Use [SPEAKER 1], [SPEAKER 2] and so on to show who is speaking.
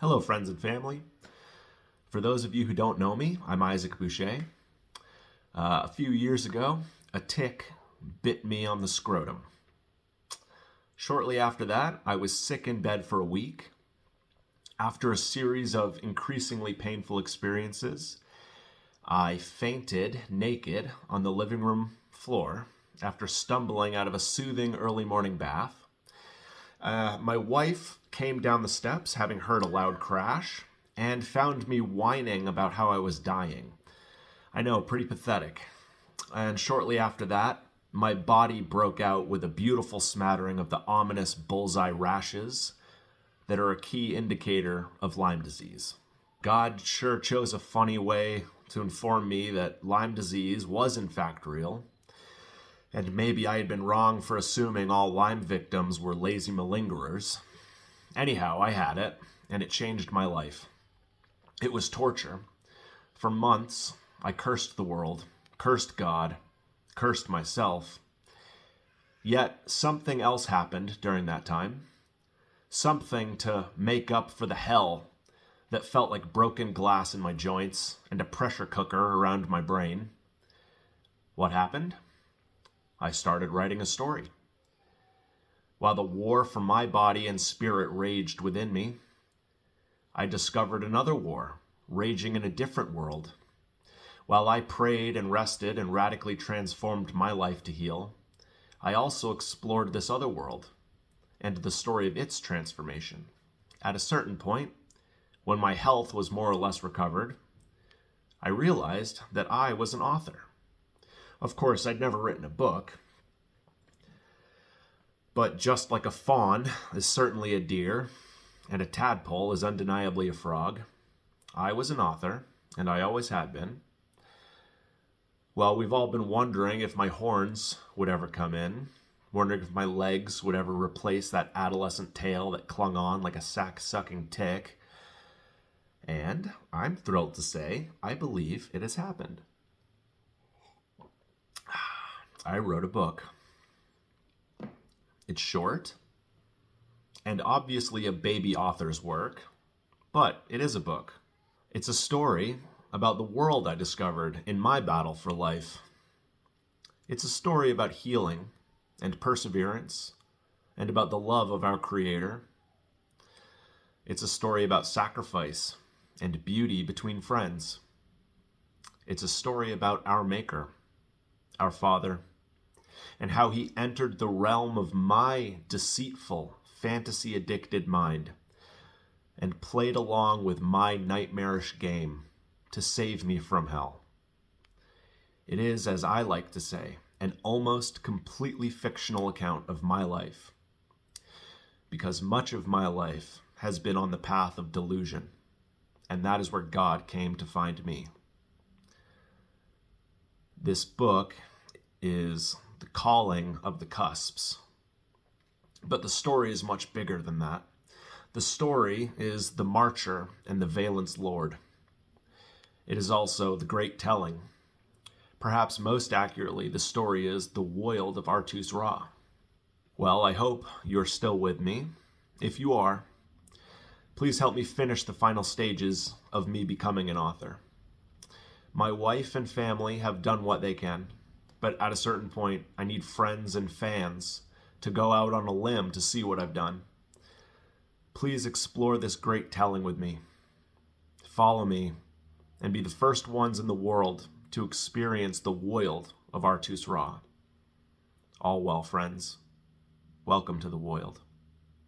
[SPEAKER 1] Hello, friends and family. For those of you who don't know me, I'm Isaac Boucher. A few years ago, a tick bit me on the scrotum. Shortly after that, I was sick in bed for a week. After a series of increasingly painful experiences, I fainted naked on the living room floor after stumbling out of a soothing early morning bath. My wife came down the steps, having heard a loud crash, and found me whining about how I was dying. I know, pretty pathetic. And shortly after that, my body broke out with a beautiful smattering of the ominous bullseye rashes that are a key indicator of Lyme disease. God sure chose a funny way to inform me that Lyme disease was in fact real. And maybe I had been wrong for assuming all Lyme victims were lazy malingerers. Anyhow, I had it, and it changed my life. It was torture. For months, I cursed the world, cursed God, cursed myself. Yet something else happened during that time. Something to make up for the hell that felt like broken glass in my joints and a pressure cooker around my brain. What happened? I started writing a story. While the war for my body and spirit raged within me, I discovered another war raging in a different world. While I prayed and rested and radically transformed my life to heal, I also explored this other world and the story of its transformation. At a certain point, when my health was more or less recovered, I realized that I was an author. Of course, I'd never written a book. But just like a fawn is certainly a deer, and a tadpole is undeniably a frog, I was an author, and I always had been. Well, we've all been wondering if my horns would ever come in, wondering if my legs would ever replace that adolescent tail that clung on like a sack-sucking tick. And I'm thrilled to say I believe it has happened. I wrote a book. It's short, and obviously a baby author's work, but it is a book. It's a story about the world I discovered in my battle for life. It's a story about healing and perseverance, and about the love of our Creator. It's a story about sacrifice and beauty between friends. It's a story about our Maker, our Father, and how he entered the realm of my deceitful, fantasy-addicted mind and played along with my nightmarish game to save me from hell. It is, as I like to say, an almost completely fictional account of my life, because much of my life has been on the path of delusion, and that is where God came to find me. This book is the calling of the cusps. But the story is much bigger than that. The story is the marcher and the valence lord. It is also the great telling. Perhaps most accurately, the story is the Woild of Artus Ra. Well, I hope you're still with me. If you are, please help me finish the final stages of me becoming an author. My wife and family have done what they can. But at a certain point, I need friends and fans to go out on a limb to see what I've done. Please explore this great telling with me. Follow me and be the first ones in the world to experience the Woild of Artus Ra. All well, friends. Welcome to the Woild.